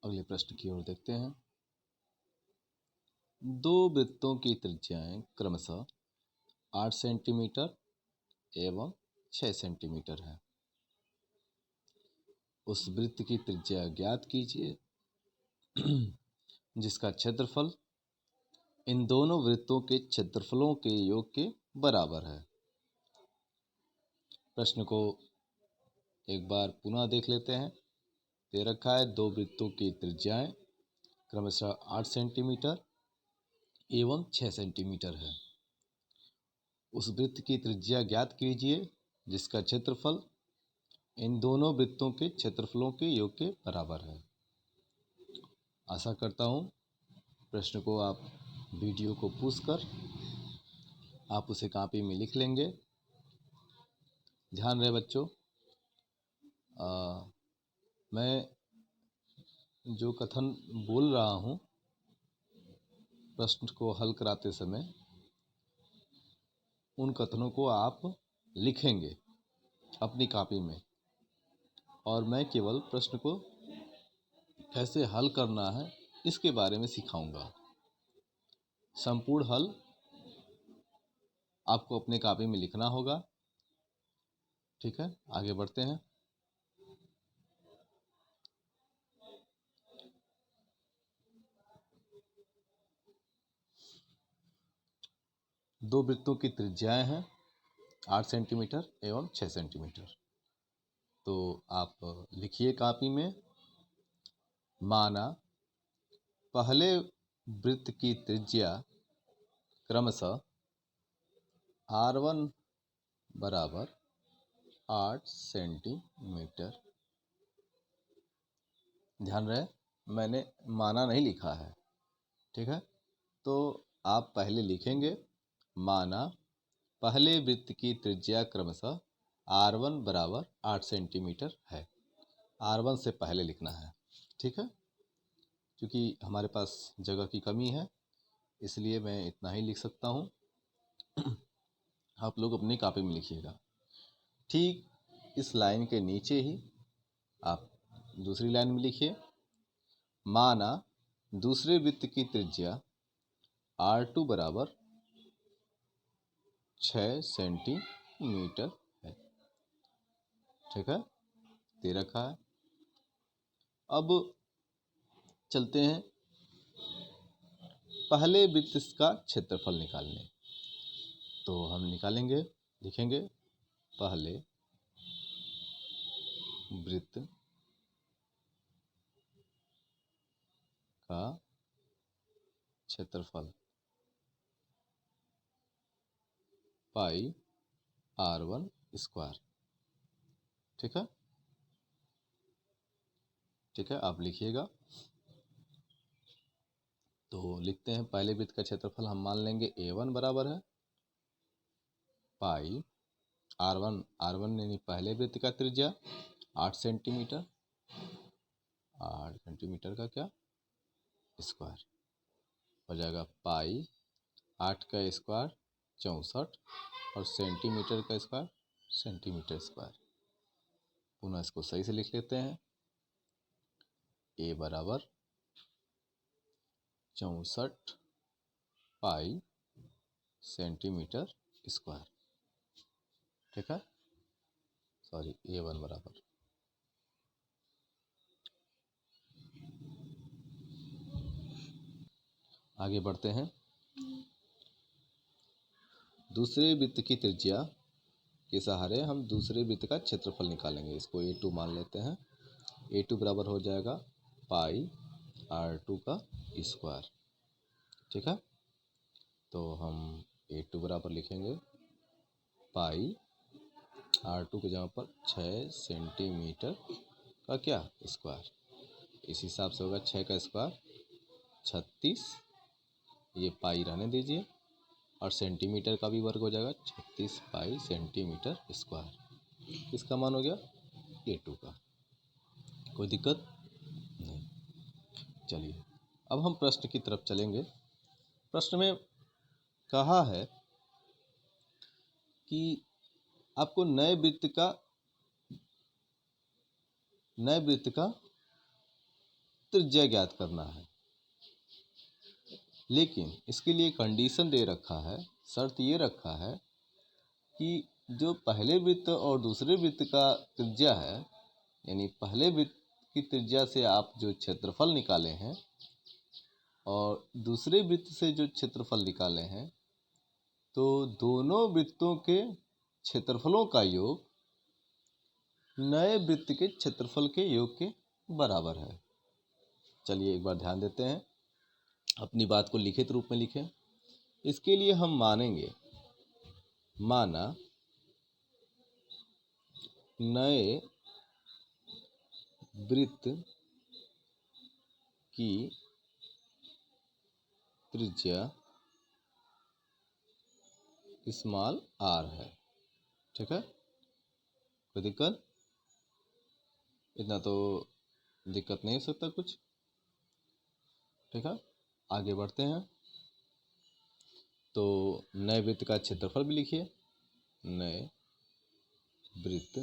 अगले प्रश्न की ओर देखते हैं। दो वृत्तों की त्रिज्याएं क्रमशः 8 सेंटीमीटर एवं 6 सेंटीमीटर है। उस वृत्त की त्रिज्या ज्ञात कीजिए जिसका क्षेत्रफल इन दोनों वृत्तों के क्षेत्रफलों के योग के बराबर है। प्रश्न को एक बार पुनः देख लेते हैं। दे रखा है दो वृत्तों की त्रिज्याएं क्रमशः 8 सेंटीमीटर एवं 6 सेंटीमीटर है। उस वृत्त की त्रिज्या ज्ञात कीजिए जिसका क्षेत्रफल इन दोनों वृत्तों के क्षेत्रफलों के योग के बराबर है। आशा करता हूँ प्रश्न को आप वीडियो को पॉज कर आप उसे कॉपी में लिख लेंगे। ध्यान रहे बच्चों, मैं जो कथन बोल रहा हूँ प्रश्न को हल कराते समय उन कथनों को आप लिखेंगे अपनी कॉपी में, और मैं केवल प्रश्न को कैसे हल करना है इसके बारे में सिखाऊंगा। संपूर्ण हल आपको अपने कॉपी में लिखना होगा। ठीक है, आगे बढ़ते हैं। दो वृत्तों की त्रिज्याएं हैं 8 सेंटीमीटर एवं 6 सेंटीमीटर। तो आप लिखिए कॉपी में। माना पहले वृत्त की त्रिज्या क्रमशः R1 बराबर 8 सेंटीमीटर। ध्यान रहे मैंने माना नहीं लिखा है। ठीक है, तो आप पहले लिखेंगे माना पहले वृत्त की त्रिज्या क्रमशः R1 बराबर 8 सेंटीमीटर है। R1 से पहले लिखना है। ठीक है, क्योंकि हमारे पास जगह की कमी है इसलिए मैं इतना ही लिख सकता हूँ। आप लोग अपनी कॉपी में लिखिएगा। ठीक इस लाइन के नीचे ही आप दूसरी लाइन में लिखिए। माना दूसरे वृत्त की त्रिज्या R2 बराबर 6 सेंटीमीटर है। ठीक है, दे रखा है। अब चलते हैं पहले वृत्त का क्षेत्रफल निकालने। तो हम निकालेंगे, लिखेंगे पहले वृत्त का क्षेत्रफल पाई R1 स्क्वायर। ठीक है, ठीक है, आप लिखिएगा। तो लिखते हैं पहले वृत्त का क्षेत्रफल हम मान लेंगे A1 बराबर है पाई R1 यानी पहले वृत्त का त्रिज्या 8 सेंटीमीटर, 8 सेंटीमीटर का क्या स्क्वायर हो जाएगा पाई 8 का स्क्वायर 64 और सेंटीमीटर का स्क्वायर सेंटीमीटर स्क्वायर। पुनः इसको सही से लिख लेते हैं। A बराबर 64 पाई सेंटीमीटर स्क्वायर। ठीक है, सॉरी A1 बराबर आगे बढ़ते हैं। दूसरे वृत्त की त्रिज्या के सहारे हम दूसरे वृत्त का क्षेत्रफल निकालेंगे। इसको A2 मान लेते हैं। A2 बराबर हो जाएगा पाई R2 का स्क्वायर। ठीक है, तो हम A2 बराबर लिखेंगे पाई R2 के जगह पर 6 सेंटीमीटर का क्या स्क्वायर। इस हिसाब से होगा 6 का स्क्वायर 36, ये पाई रहने दीजिए, और सेंटीमीटर का भी वर्ग हो जाएगा 36 पाई सेंटीमीटर स्क्वायर। इसका मान हो गया A2 का। कोई दिक्कत नहीं। चलिए अब हम प्रश्न की तरफ चलेंगे। प्रश्न में कहा है कि आपको नए वृत्त का त्रिज्या ज्ञात करना है। लेकिन इसके लिए कंडीशन दे रखा है, शर्त ये रखा है कि जो पहले वृत्त और दूसरे वृत्त का त्रिज्या है, यानी पहले वृत्त की त्रिज्या से आप जो क्षेत्रफल निकाले हैं और दूसरे वृत्त से जो क्षेत्रफल निकाले हैं, तो दोनों वृत्तों के क्षेत्रफलों का योग नए वृत्त के क्षेत्रफल के योग के बराबर है। चलिए एक बार ध्यान देते हैं, अपनी बात को लिखित रूप में लिखें। इसके लिए हम मानेंगे, माना नए वृत्त की त्रिज्या स्मॉल r है। ठीक है, कोई दिक्कत? इतना तो दिक्कत नहीं हो सकता कुछ। ठीक है, आगे बढ़ते हैं। तो नए वृत्त का क्षेत्रफल भी लिखिए। नए वृत्त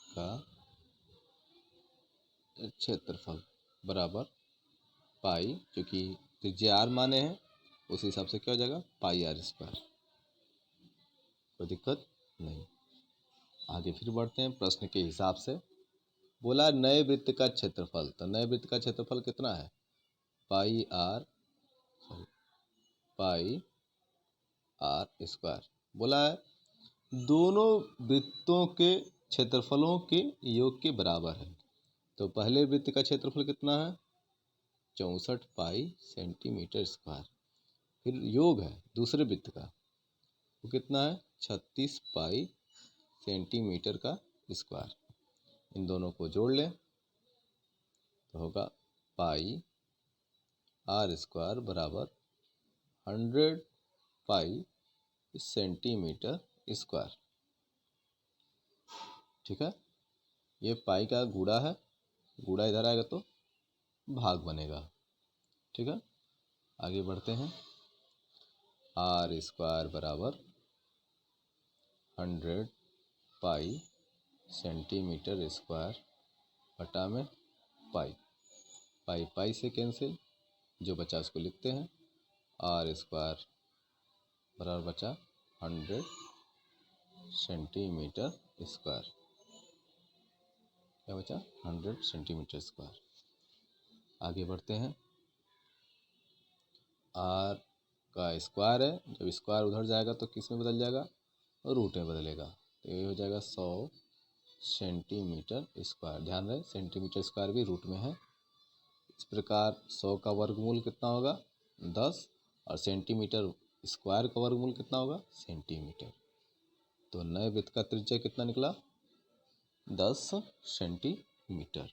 का क्षेत्रफल बराबर पाई, क्योंकि त्रिज्या r माने हैं, उस हिसाब से क्या हो जाएगा, पाई r स्क्वायर। कोई दिक्कत नहीं। आगे फिर बढ़ते हैं प्रश्न के हिसाब से। बोला नए वृत्त का क्षेत्रफल, तो नए वृत्त का क्षेत्रफल कितना है, पाई r स्क्वायर। बोला है दोनों वृत्तों के क्षेत्रफलों के योग के बराबर है। तो पहले वृत्त का क्षेत्रफल कितना है, 64 पाई सेंटीमीटर स्क्वायर। फिर योग है दूसरे वृत्त का, वो कितना है, 36 पाई सेंटीमीटर का स्क्वायर। इन दोनों को जोड़ लें तो होगा पाई r स्क्वायर बराबर 100 पाई सेंटीमीटर स्क्वायर। ठीक है, ये पाई का गुणा है, गुणा इधर आएगा तो भाग बनेगा। ठीक है, आगे बढ़ते हैं। r स्क्वायर बराबर 100 पाई सेंटीमीटर स्क्वायर बटा में पाई, पाई पाई से कैंसिल, जो बचा उसको लिखते हैं। r स्क्वायर बराबर बचा 100 सेंटीमीटर स्क्वायर। क्या बचा, 100 सेंटीमीटर स्क्वायर। आगे बढ़ते हैं। r का स्क्वायर है, जब स्क्वायर उधर जाएगा तो किस में बदल जाएगा, रूट में बदलेगा। तो ये हो जाएगा 100 सेंटीमीटर स्क्वायर। ध्यान रहे सेंटीमीटर स्क्वायर भी रूट में है। इस प्रकार 100 का वर्गमूल कितना होगा, 10, और सेंटीमीटर स्क्वायर का वर्गमूल कितना होगा, सेंटीमीटर। तो नए वृत्त का त्रिज्या कितना निकला, 10 सेंटीमीटर।